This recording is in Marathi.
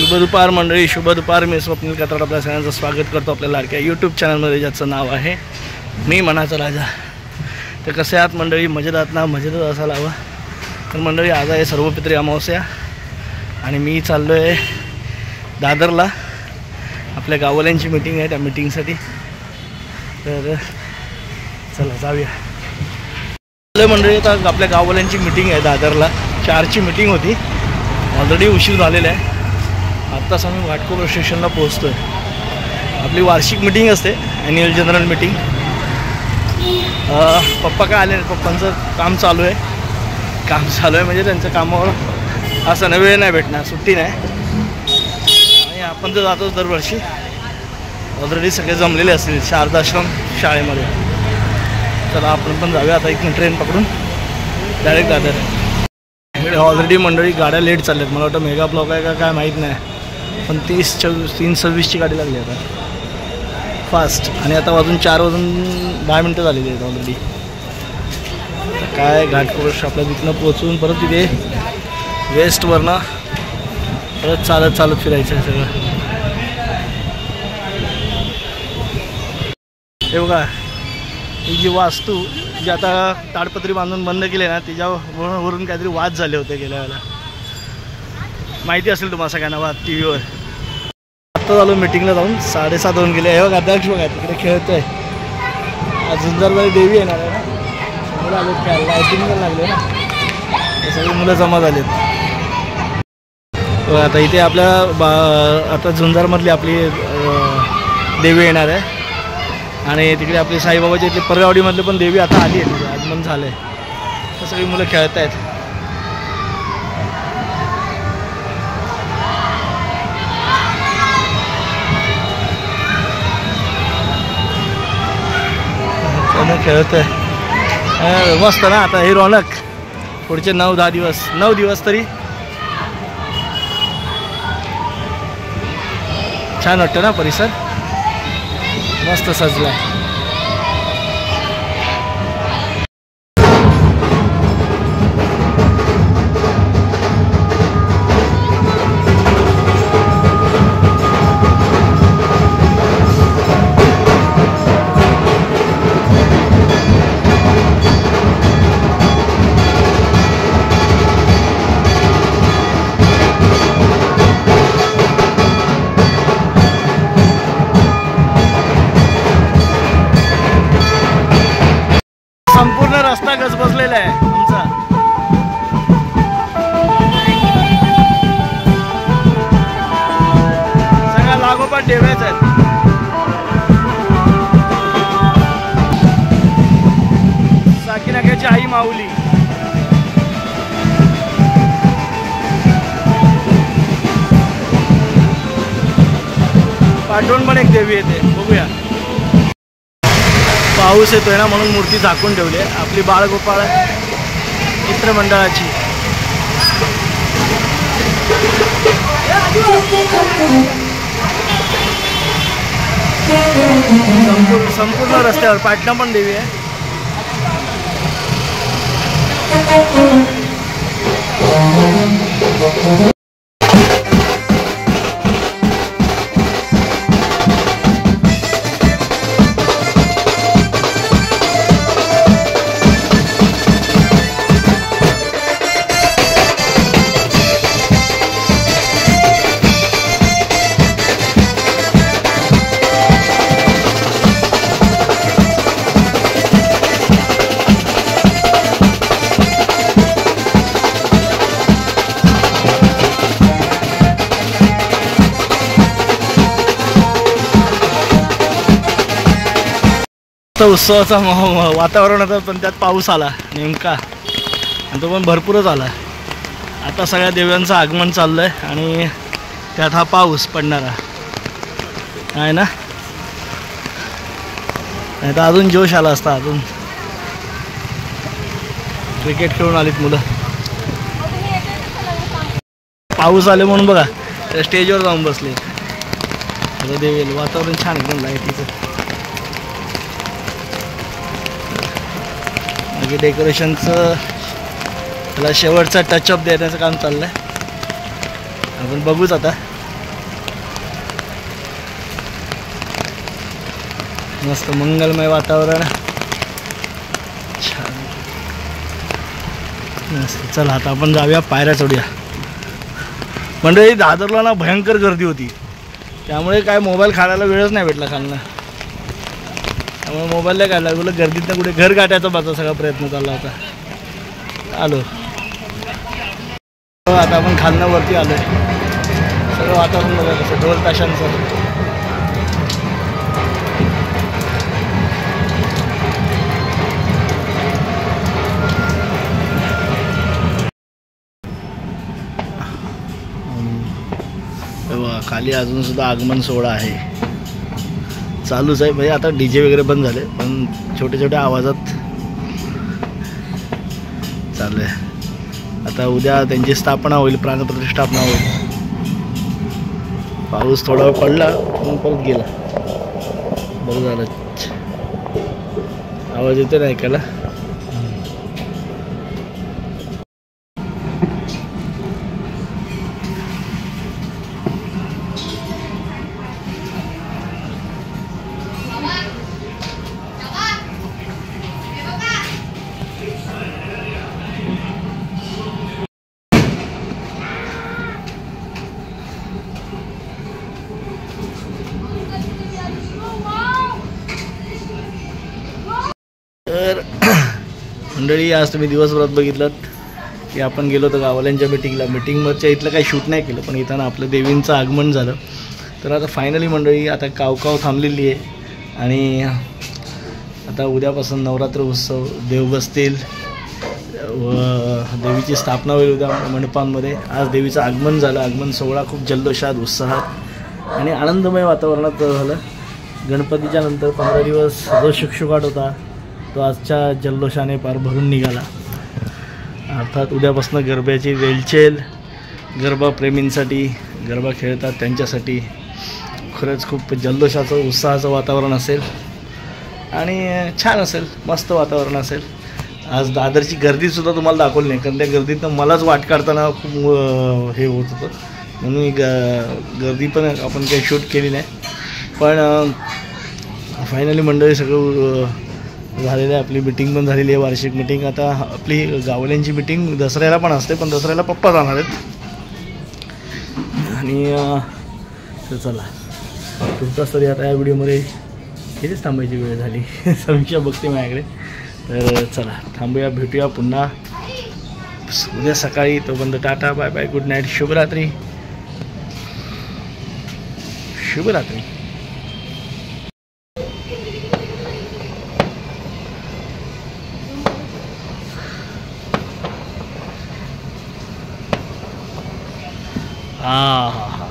शुभ दुपार मंडळी, शुभ दुपार. मी स्वप्नील कात्रड आपल्या सगळ्यांचं स्वागत करतो आपल्या लाडक्या यूट्यूब चॅनलमध्ये, ज्याचं नाव आहे मी मनाचा राजा. तर कसे आहात मंडळी? मजेत आहात ना? मजेतच असायला हवं. तर मंडळी, आज आहे सर्वपित्री अमावस्या आणि मी चाललो आहे दादरला. आपल्या गाववाल्यांची मीटिंग आहे, त्या मीटिंगसाठी. तर चला जाऊया मंडळी. आता आपल्या गाववाल्यांची मीटिंग आहे दादरला. 4ची मीटिंग होती. ऑलरेडी उशीर झालेला आहे. आत्ताच आम्ही घाटकोपर स्टेशनला पोहोचतो आहे. आपली वार्षिक मीटिंग असते, ॲन्युअल जनरल मीटिंग. पप्पा काय आले? पप्पांचं काम चालू आहे. म्हणजे त्यांच्या कामावर असं ना वेळ नाही भेटणार, सुट्टी नाही. आणि आपण तर जातोच दरवर्षी. ऑलरेडी सगळे जमलेले असतील शारदाश्रम शाळेमध्ये. तर आपण पण जाऊया आता. एक ट्रेन पकडून डायरेक्ट दादर. ऑलरेडी मंडळी गाड्या लेट चालल्यात. मला वाटतं मेगा ब्लॉक आहे का काय माहीत नाही, पण 3:26ची गाडी लागली आता फास्ट. आणि आता वाजून 4:10 झालेली आहेत ऑलरेडी. काय घाटकोपर आपल्या तिथनं पोचून परत तिथे वेस्टवरनं परत चालत फिरायचं आहे सगळं. हे बघा, ही जी वास्तू जी आता ताडपत्री बांधून बंद केली ना, तिच्यावरून काहीतरी वाद झाले होते गेल्या वेळेला. माहिती असेल तुम्हाला सगळ्यांना वाद टीव्हीवर. आत्ता झालो मीटिंगला जाऊन 7:30 होऊन गेले. हे बघा अध्यक्ष बघा तिकडे खेळतोय. आज झुंजारमध्ये देवी येणार आहे ना, मुलं आलेत काय, लायटिंग पण लागले ना, हे सगळी मुलं जमा झालेत. आता इथे आपल्या आता झुंजारमधली आपली देवी येणार आहे. आणि तिकडे आपली साईबाबाच्या इथले परगावडीमधले पण देवी आता आली आहे, तिथे आगमन झालं आहे. तर सगळी मुलं खेळत आहेत. खेळत आहे मस्त ना. आता ही रौनक पुढचे 9 दिवस तरी छान वाटतं ना. परिसर मस्त सजला. संपूर्ण रस्ता गजबजलेला आहे आमचा. सगळ्या लागोपाठ देव्याच आहेत. साकीनाक्याची आई माऊली, पाठवून पण एक देवी येते. बघूया. पाऊस येतोय ना, म्हणून मूर्ती झाकून ठेवली आहे. आपली बाळगोपाळ मित्रमंडळाची. संपूर्ण रस्त्यावर पाटणा पण देवी आहे. उत्सवाचा वातावरण होतं, पण त्यात पाऊस आला नेमका, आणि तो पण भरपूरच आला. आता सगळ्या देव्यांचं आगमन चाललं आहे आणि त्यात हा पाऊस पडणारा आहे ना. नाही तर अजून जोश आला असता. अजून क्रिकेट खेळून आलीत मुलं. पाऊस आले म्हणून बघा स्टेजवर जाऊन बसले. आता देवी वातावरण छान एकदम लाईटीचं. बाकी डेकोरेशनचं त्याला शेवटचा टचअप देण्याचं काम चाललं आहे. आपण बघूच आता. मस्त मंगलमय वातावरण छान मस्त. चला आता आपण जाऊया पायऱ्या चढूया. मंडळी दादरला ना भयंकर गर्दी होती, त्यामुळे काय मोबाईल काढायला वेळच नाही भेटला खालनं. त्यामुळे मोबाईल नाही काढला, बोललं गर्दीतनं कुठे घर गाठायचा माझा सगळा प्रयत्न चालला होता. आलो आता आपण खालनं वरती आलोय. सगळं वातावरण बघा कसं ढोल ताशांचं. खाली अजून सुद्धा आगमन सोहळा आहे, चालूच आहे भाई. आता डीजे वगैरे बंद झाले, पण छोट्या छोट्या आवाजात चालू आहे. आता उद्या त्यांची स्थापना होईल, प्राणप्रतिष्ठापना होईल. पाऊस थोडा वेळ पडला पण परत गेला. बरं झालं, आवाज येतो ना ऐकायला. तर मंडळी आज तुम्ही दिवसभरात बघितलं की आपण गेलो होतो गावल्यांच्या मीटिंगच्या इथलं काही शूट नाही केलं, पण इथं आपलं देवींचं आगमन झालं. तर आता फायनली मंडळी आता काव थांबलेली आहे आणि आता उद्यापासून नवरात्र उत्सव, देव बसतील व देवीची स्थापना होईल उद्या मंडपांमध्ये. आज देवीचं आगमन झालं. आगमन सोहळा खूप जल्लोषात, उत्साहात आणि आनंदमय वातावरणात झालं. गणपतीच्या नंतर 15 दिवस जो शुकशुकाट होता तो आजच्या जल्लोषाने पार भरून निघाला. अर्थात उद्यापासून गरब्याची रेलचेल, गरबा प्रेमींसाठी, गरबा खेळतात त्यांच्यासाठी खरंच खूप जल्लोषाचं, उत्साहाचं वातावरण असेल आणि छान असेल, मस्त वातावरण असेल. आज दादरची गर्दीसुद्धा तुम्हाला दाखवली नाही, कारण त्या गर्दीतनं मलाच वाट काढताना खूप हे होत होतं, म्हणून गर्दी पण आपण काही शूट केली नाही. पण फायनली मंडळी सगळं झालेलं आहे. आपली मिटिंग पण झालेली आहे, वार्षिक मिटिंग. आता आपली गावल्यांची मिटिंग दसऱ्याला पण असते, पण दसऱ्याला पप्पा जाणार आहेत. आणि चला तुमचाच तरी आता या व्हिडिओमध्ये कितीच थांबायची वेळ झाली समीक्षा बघते माझ्याकडे. तर चला थांबूया, भेटूया पुन्हा उद्या सकाळी. तोपर्यंत tata, bye bye, good night, शुभरात्री, शुभरात्री. हा हा हा.